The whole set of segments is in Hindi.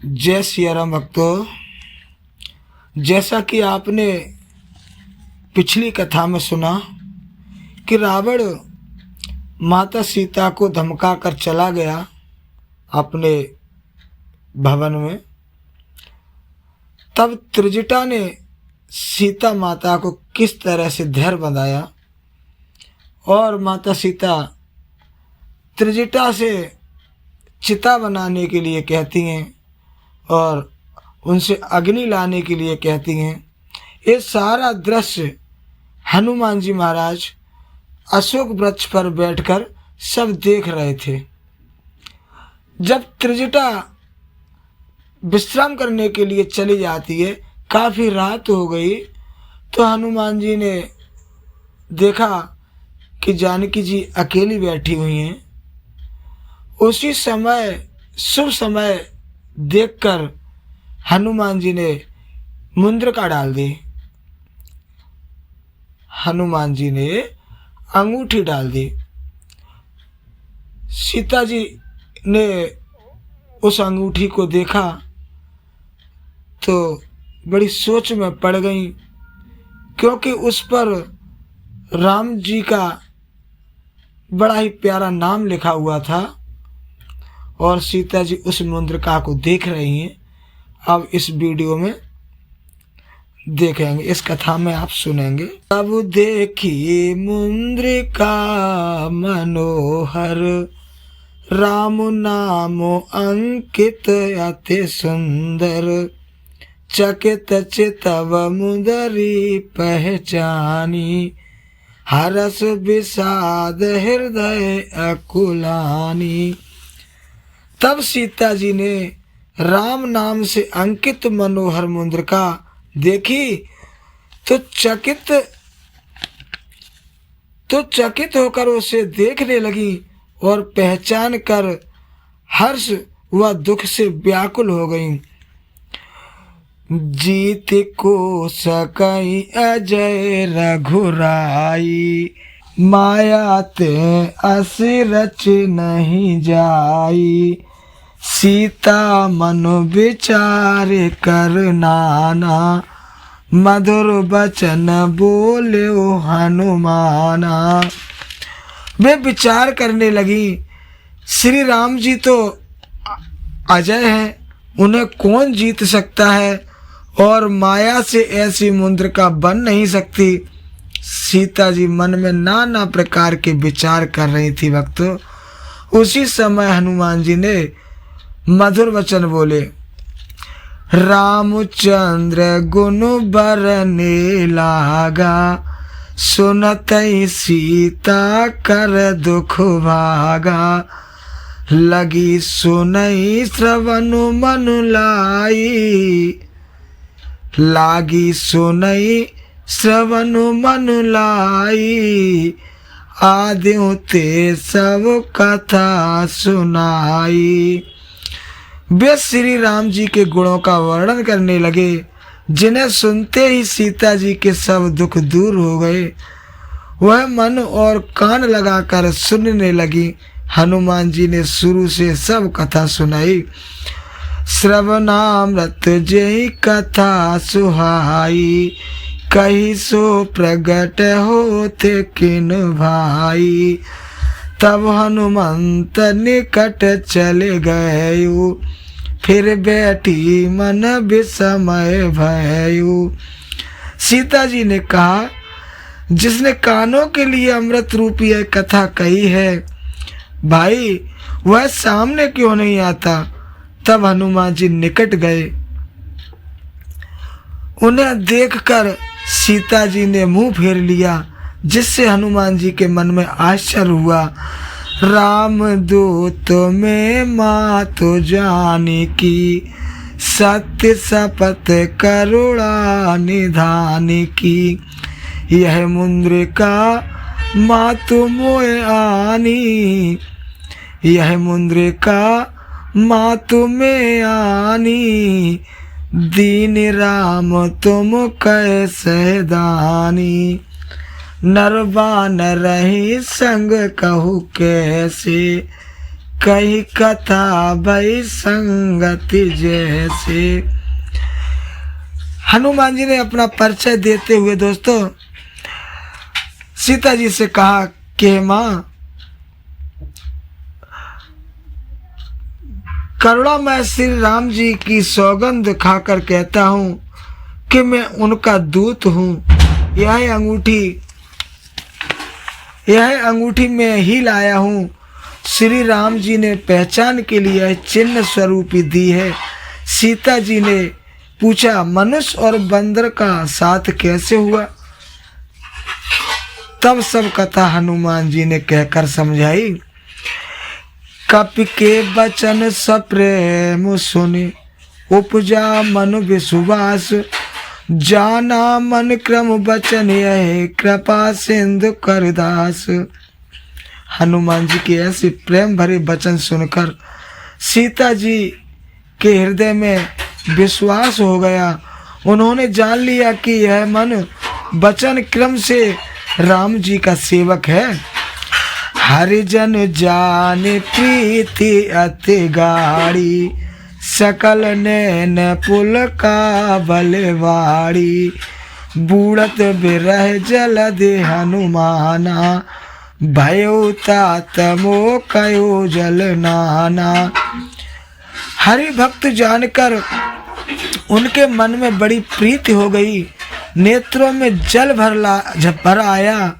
जय सिया राम भक्तों। जैसा कि आपने पिछली कथा में सुना कि रावण माता सीता को धमका कर चला गया अपने भवन में, तब त्रिजटा ने सीता माता को किस तरह से धैर्य बंधाया और माता सीता त्रिजटा से चिता बनाने के लिए कहती हैं और उनसे अग्नि लाने के लिए कहती हैं। ये सारा दृश्य हनुमान जी महाराज अशोक वृक्ष पर बैठकर सब देख रहे थे। जब त्रिजटा विश्राम करने के लिए चली जाती है, काफ़ी रात हो गई, तो हनुमान जी ने देखा कि जानकी जी अकेली बैठी हुई हैं। उसी समय शुभ समय देखकर हनुमान जी ने मुद्रिका डाल दी। हनुमान जी ने अंगूठी डाल दी। सीता जी ने उस अंगूठी को देखा तो बड़ी सोच में पड़ गई, क्योंकि उस पर राम जी का बड़ा ही प्यारा नाम लिखा हुआ था और सीता जी उस मुद्रिका को देख रही हैं। अब इस वीडियो में देखेंगे, इस कथा में आप सुनेंगे। तब देखी मुद्रिका मनोहर, राम नाम अंकित अति सुंदर, चकित चितव मुदरी पहचानी, हरस विषाद हृदय अकुलानी। तब सीता जी ने राम नाम से अंकित मनोहर मुद्रिका देखी तो चकित होकर उसे देखने लगी और पहचान कर हर्ष व दुख से व्याकुल हो गई। जीत को सकई अजय रघुराई, माया ते असरच नहीं जाई, सीता मन विचार कर नाना, मधुर बचन बोले हनुमाना। वे विचार करने लगी, श्री राम जी तो अजय हैं, उन्हें कौन जीत सकता है और माया से ऐसी मुद्रिका बन नहीं सकती। सीता जी मन में नाना प्रकार के विचार कर रही थी। भक्तों, उसी समय हनुमान जी ने मधुर वचन बोले, रामचंद्र गुण बरने लागा, सुनतई सीता कर दुख भागा, लगी सुनई श्रवण मन लाई, लागी सुनई श्रवण मन लाई, आद्यों ते सब कथा सुनाई। वे श्री राम जी के गुणों का वर्णन करने लगे, जिन्हें सुनते ही सीता जी के सब दुख दूर हो गए। वह मन और कान लगाकर सुनने लगी। हनुमान जी ने शुरू से सब कथा सुनाई। श्रवणामृत जय कथा सुहाई, कही सो प्रगट होते किन भाई, तब हनुमंत निकट चले गए, फिर बैठी मन विस्मय भयु। सीता जी ने कहा, जिसने कानों के लिए अमृत रूपी यह कथा कही है, भाई वह सामने क्यों नहीं आता। तब हनुमान जी निकट गए। उन्हें देखकर सीता जी ने मुंह फेर लिया, जिससे हनुमान जी के मन में आश्चर्य हुआ। राम दूत में मात जानी की, सत्य शपथ करुणा निधान की, यह मुद्रिका मातु मोय आनी, यह मुद्रिका मातु में आनी, दीन राम तुम कैसे दानी, नरवान रही संग कहू कैसे, कही कथा भई संगति जैसे। हनुमान जी ने अपना परिचय देते हुए दोस्तों सीता जी से कहा कि माँ, करुणामय श्री राम जी की सौगंध खाकर कहता हूँ कि मैं उनका दूत हूँ। यह अंगूठी मैं ही लाया हूँ। श्री राम जी ने पहचान के लिए चिन्ह स्वरूपी दी है। सीता जी ने पूछा, मनुष्य और बंदर का साथ कैसे हुआ? तब सब कथा हनुमान जी ने कहकर समझाई। कपि के बचन सप्रेम सुने, उपजा मन विश्वास, जाना मन क्रम बचन यह, कृपा सिंधु करदास। हनुमान जी के ऐसे प्रेम भरे वचन सुनकर सीता जी के हृदय में विश्वास हो गया। उन्होंने जान लिया कि यह मन वचन क्रम से राम जी का सेवक है। हरिजन जाने प्रीति अति गाड़ी, सकल नैन पुल का बलवाड़ी, बूढ़त बिरह जल दे हनुमाना, भयो तात मोह कयो जल नाना। हरि भक्त जानकर उनके मन में बड़ी प्रीति हो गई, नेत्रों में जल भर आया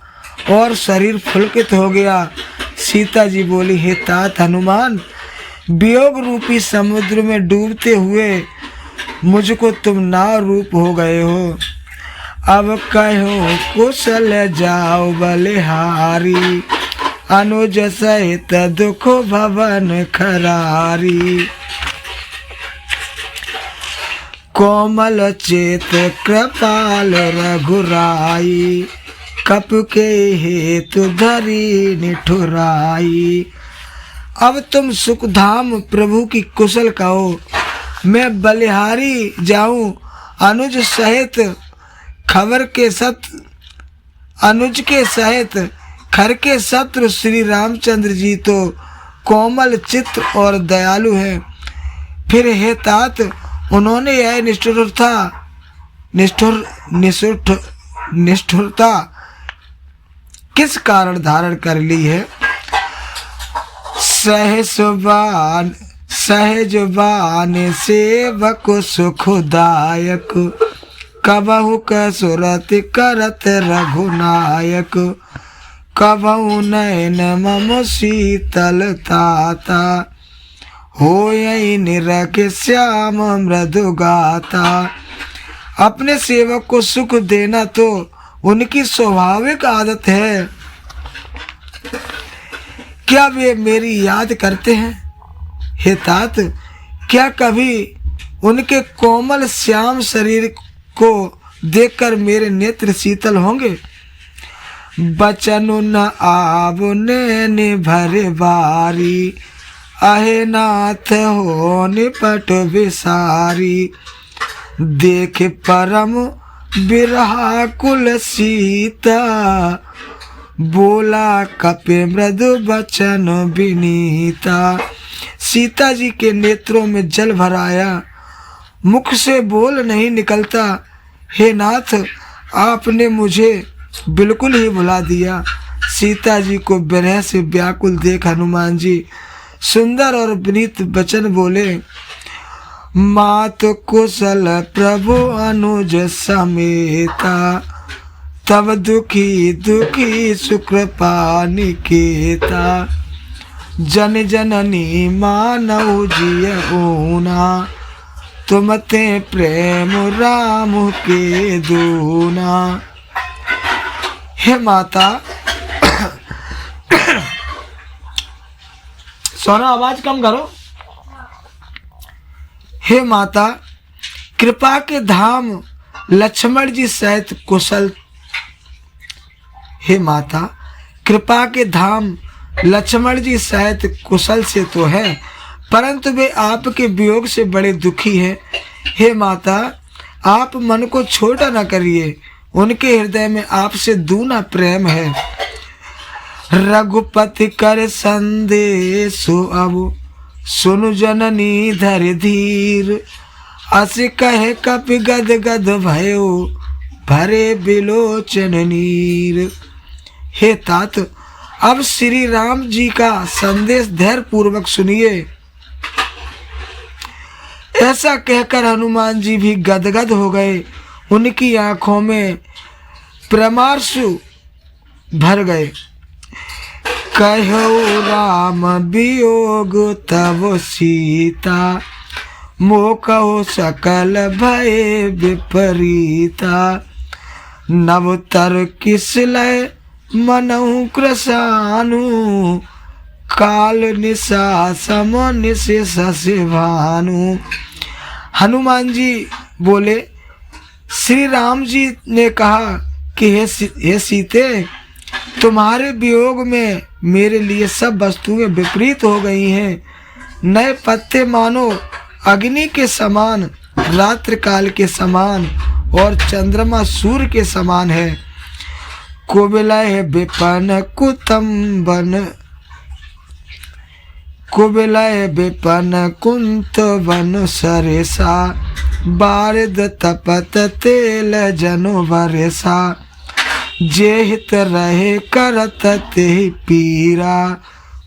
और शरीर पुलकित हो गया। सीता जी बोली, हे तात हनुमान, वियोग रूपी समुद्र में डूबते हुए मुझको तुम नाव रूप हो गए हो। अब कहो कुशल जाओ बलिहारी, अनुज सहित दुख भवन खरारी। कोमल चेत कृपाल रघुराई, कप के हेतु धरी निठुराई। अब तुम सुखधाम प्रभु की कुशल कहो, मैं बलिहारी जाऊं अनुज सहित अनुज के सहित खर के शत्रु श्री रामचंद्र जी तो कोमल चित्त और दयालु हैं। फिर हे तात, उन्होंने यह निष्ठुरता किस कारण धारण कर ली है? सहज बान सेवक सुखदायक, कबहु कसुरत करत रघुनायक, कबहु नयन मम शीतल ताता, होयि निरख श्याम मृदु गाता। अपने सेवक को सुख देना तो उनकी स्वाभाविक आदत है। क्या वे मेरी याद करते हैं? हे तात, क्या कभी उनके कोमल श्याम शरीर को देखकर मेरे नेत्र शीतल होंगे? बचन न आबुने निभरे बारी, आहे नाथ हो निपट विसारी। देख परम बिरहा कुल सीता, बोला कपे मृदु बचन विनीता। सीता जी के नेत्रों में जल भर आया, मुख से बोल नहीं निकलता। हे नाथ, आपने मुझे बिल्कुल ही भुला दिया। सीता जी को विरह से व्याकुल देख हनुमान जी सुंदर और विनीत वचन बोले, मात कुशल प्रभु अनुज समेता, तब दुखी दुखी सुकृपा निकेता। जन जननी मानव जिय ऊना, तुम ते प्रेम राम के दूना। हे माता, सोना आवाज कम करो। हे माता, कृपा के धाम लक्ष्मण जी सहित कुशल। हे माता, कृपा के धाम लक्ष्मण जी सहित कुशल से तो है, परंतु वे आपके वियोग से बड़े दुखी हैं। हे माता, आप मन को छोटा न करिए, उनके हृदय में आपसे दूना प्रेम है। रघुपति कर संदेशो अब सुनु जननी धर धीर। अस कहे कपि गद गद भयो भरे बिलोचन नीर। हे तात, अब श्री राम जी का संदेश धैर्य पूर्वक सुनिए। ऐसा कहकर हनुमान जी भी गदगद हो गए। उनकी आंखों में प्रेमाश्रु भर गए। कहो राम वियोग तब सीता, मोह कहो सकल भय विपरीता। नवतर किसलय मनहु कृशानु, काल निशा सम निशेष भानु। हनुमान जी बोले, श्री राम जी ने कहा कि हे सीते, तुम्हारे वियोग में मेरे लिए सब वस्तुएं विपरीत हो गई हैं। नए पत्ते मानो अग्नि के समान, रात्रि काल के समान और चंद्रमा सूर्य के समान है। कुबिलय विपन कुतंबन, कुबिलय विपन कुंत वन सरेसा। बारिद तपत तेल जनु बरेसा। जे हित रहे करत ते पीरा,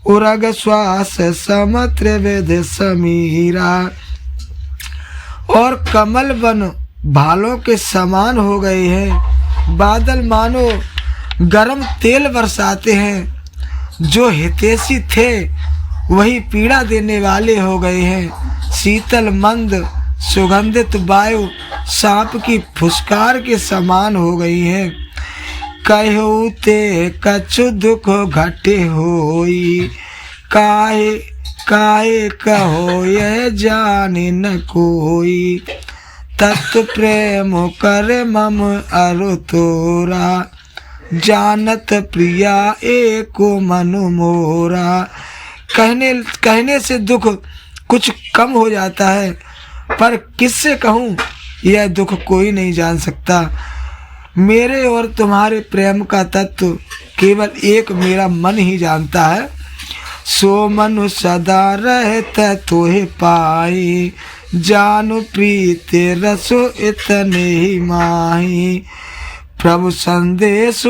उरग श्वास समत्र वेद समीरा। और कमल वन भालों के समान हो गए हैं। बादल मानो गरम तेल बरसाते हैं। जो हितैषी थे वही पीड़ा देने वाले हो गए हैं। शीतल मंद सुगंधित वायु सांप की फुसकार के समान हो गई है। कहो ते कछु दुख घटे होई, काहे काहे कहो यह जाने न कोई। तत्व प्रेम कर मम अरु तोरा, जानत प्रिया एको मनु मोरा। कहने से दुख कुछ कम हो जाता है, पर किससे कहूँ यह दुख कोई नहीं जान सकता। मेरे और तुम्हारे प्रेम का तत्व केवल एक मेरा मन ही जानता है। सो मनु सदा रहता तोहे पाई, जानु प्रीति रसो इतने ही माही। प्रभु संदेश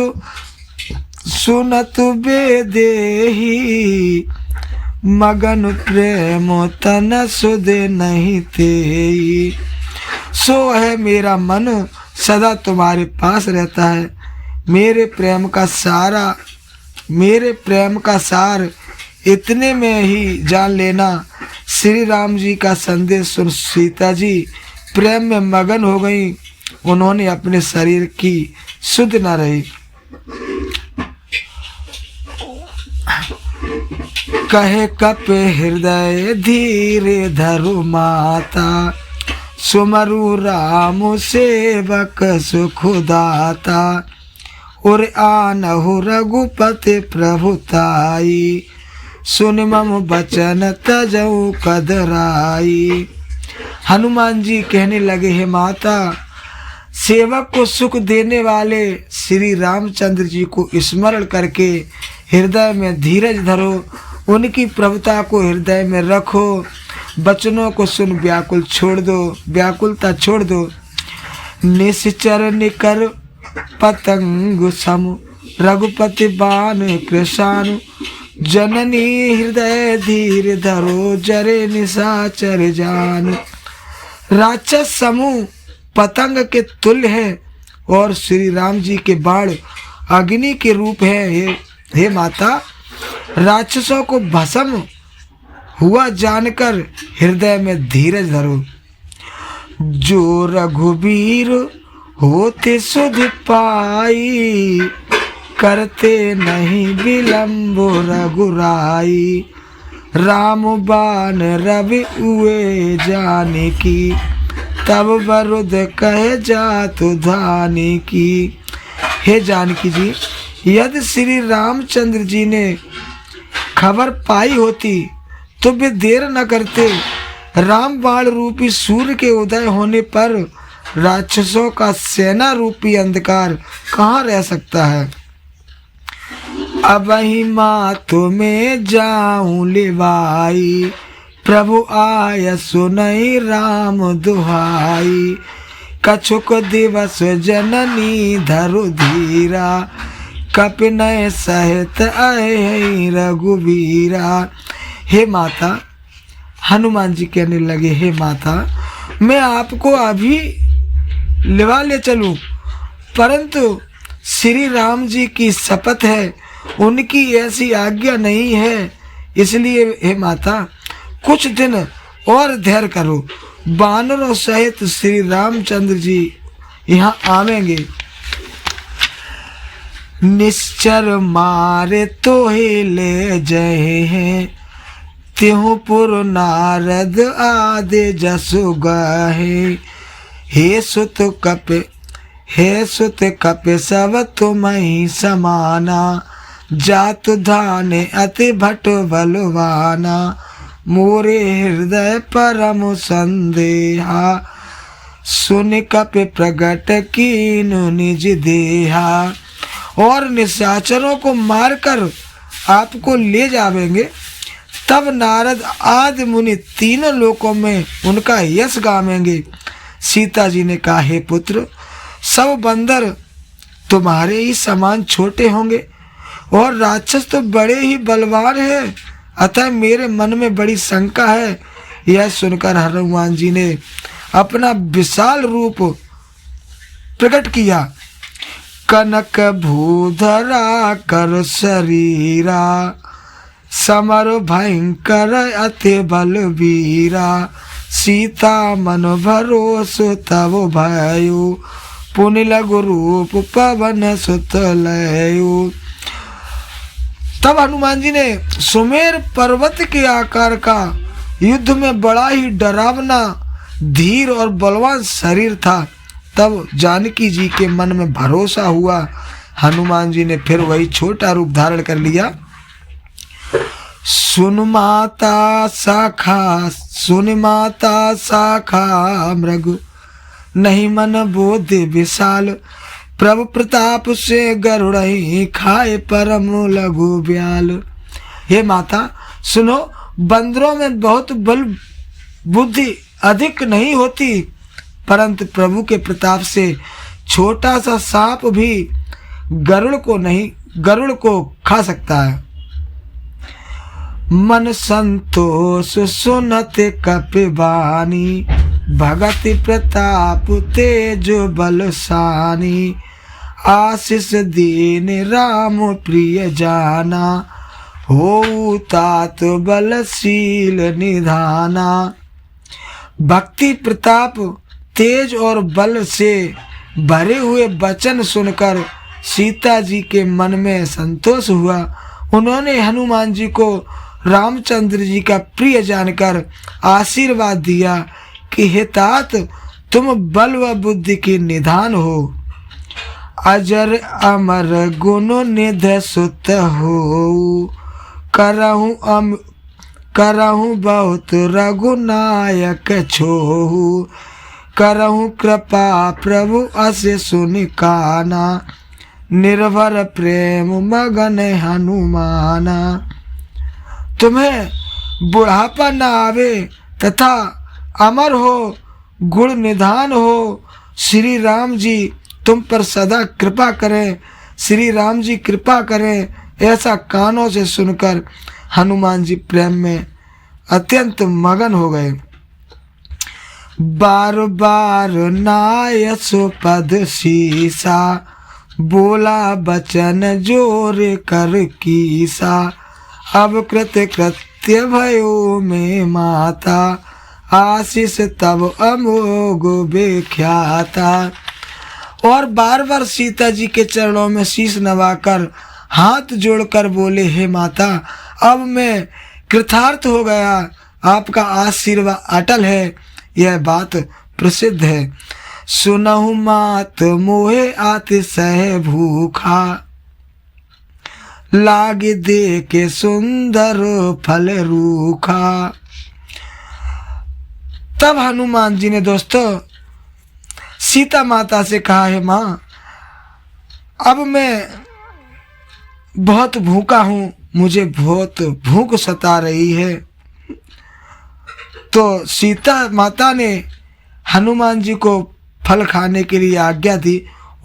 सुनत बेदेही, मगन प्रेम तन सुदे नहीं तेई। सो है मेरा मन सदा तुम्हारे पास रहता है। मेरे प्रेम का सार इतने में ही जान लेना। श्री राम जी का संदेश सुन सीता जी प्रेम में मगन हो गई। उन्होंने अपने शरीर की सुध न रही। कहे कपे हृदय धीरे धरु माता, सुमरु राम सेवक सुखदाता। और आनहु रघुपति प्रभुताई, सुन मम बचन तजऊ कदराई। हनुमान जी कहने लगे, हे माता, सेवक को सुख देने वाले श्री रामचंद्र जी को स्मरण करके हृदय में धीरज धरो, उनकी प्रभुता को हृदय में रखो। बचनों को सुन व्याकुलता छोड़ दो। निश्चर निकर पतंग सम, रघुपति बाण कृशानु। जननी हृदय धीर धरो, जरे निशाचर जान। राक्षस समूह पतंग के तुल्य है और श्री राम जी के बाण अग्नि के रूप है। हे माता, राक्षसों को भस्म हुआ जानकर हृदय में धीरज धरो। जो रघुबीर होते सुध पाई, करते नहीं विलंब रघुराई। राम बाण रवि उए जाने की, तब वरुद कहे जातु धाने की। हे जानकी जी, यदि श्री रामचंद्र जी ने खबर पाई होती तो वे देर न करते। राम बाण रूपी सूर्य के उदय होने पर राक्षसों का सेना रूपी अंधकार कहाँ रह सकता है। अब ही माँ तुम्हें जाऊं लिवाई, प्रभु आय सुनई राम दुहाई। कछुक दिवस जननी धरु धीरा, कपिनय सहित आए रघुवीरा। हे माता, हनुमान जी कहने लगे, हे माता, मैं आपको अभी लिवा ले चलूं, परंतु श्री राम जी की शपथ है, उनकी ऐसी आज्ञा नहीं है, इसलिए हे माता कुछ दिन और धैर्य करो। वानरों सहित श्री रामचंद्र जी यहाँ आवेंगे। निश्चर मारे तो ही ले जय हैं, त्योपुर नारद आदि जसु गहे। हे सुत कपि सब तुम्हि समाना, जातु धाने अति भट बलवाना। मोरे हृदय परम संदेहा, सुन कपि प्रगट कीनु निज देहा। और निशाचरों को मारकर आपको ले जावेंगे, तब नारद आदि मुनि तीनों लोकों में उनका यश गावेंगे। सीता जी ने कहा, हे पुत्र, सब बंदर तुम्हारे ही समान छोटे होंगे और राक्षस तो बड़े ही बलवान हैं, अतः मेरे मन में बड़ी शंका है। यह सुनकर हनुमान जी ने अपना विशाल रूप प्रकट किया। कनक भूधरा कर शरीरा, समर भयंकर अति बलवीरा। सीता मन भरोसो तब भयो, पुनि लघु रूप पवन सुत लयो। तब हनुमान जी ने सुमेर पर्वत के आकार का, युद्ध में बड़ा ही डरावना, धीर और बलवान शरीर था। तब जानकी जी के मन में भरोसा हुआ। हनुमान जी ने फिर वही छोटा रूप धारण कर लिया। सुन माता शाखा मृग, नहीं मन बोध विशाल। प्रभु प्रताप से गरुड़हि, खाए परम लघु ब्याल। हे माता सुनो, बंदरों में बहुत बल बुद्धि अधिक नहीं होती, परंतु प्रभु के प्रताप से छोटा सा सांप भी गरुड़ को खा सकता है। मन संतोष सुनते कपिवानी, भगति प्रताप तेज बलसानी। आशीष दीन राम प्रिय जाना, हो तात बलशील निधाना। भक्ति प्रताप तेज और बल से भरे हुए वचन सुनकर सीता जी के मन में संतोष हुआ। उन्होंने हनुमान जी को रामचंद्र जी का प्रिय जानकर आशीर्वाद दिया कि हे तात, तुम बल व बुद्धि के निधान हो। अजर अमर गुण निधि सुत हो, करहु बहुत रघुनायक छोहु। करहु कृपा प्रभु अस सुनि काना, निर्भर प्रेम मगन हनुमाना। तुम्हें बुढ़ापा न आवे तथा अमर हो, गुण निधान हो। श्री राम जी तुम पर सदा कृपा करें, श्री राम जी कृपा करें। ऐसा कानों से सुनकर हनुमान जी प्रेम में अत्यंत मगन हो गए। बार बार नायसो पद सीसा, बोला बचन जोर कर कीसा। अब कृत्य भयो में माता, आशीष तब अमोघ विख्याता। और बार बार सीता जी के चरणों में शीश नवाकर हाथ जोड़कर बोले, हे माता, अब मैं कृतार्थ हो गया, आपका आशीर्वाद अटल है, यह बात प्रसिद्ध है। सुनहु मात मोहे अतिशय भूखा, लागे दे के सुंदर फल रूखा। तब हनुमान जी ने दोस्तों सीता माता से कहा, है माँ, अब मैं बहुत भूखा हूँ, मुझे बहुत भूख सता रही है। तो सीता माता ने हनुमान जी को फल खाने के लिए आज्ञा दी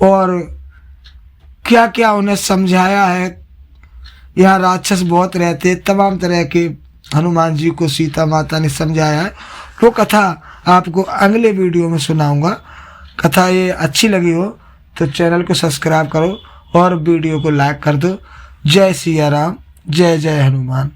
और क्या क्या उन्हें समझाया है। यहाँ राक्षस बहुत रहते, तमाम तरह के हनुमान जी को सीता माता ने समझाया है। वो कथा आपको अगले वीडियो में सुनाऊंगा। कथा ये अच्छी लगी हो तो चैनल को सब्सक्राइब करो और वीडियो को लाइक कर दो। जय सिया राम, जय जय हनुमान।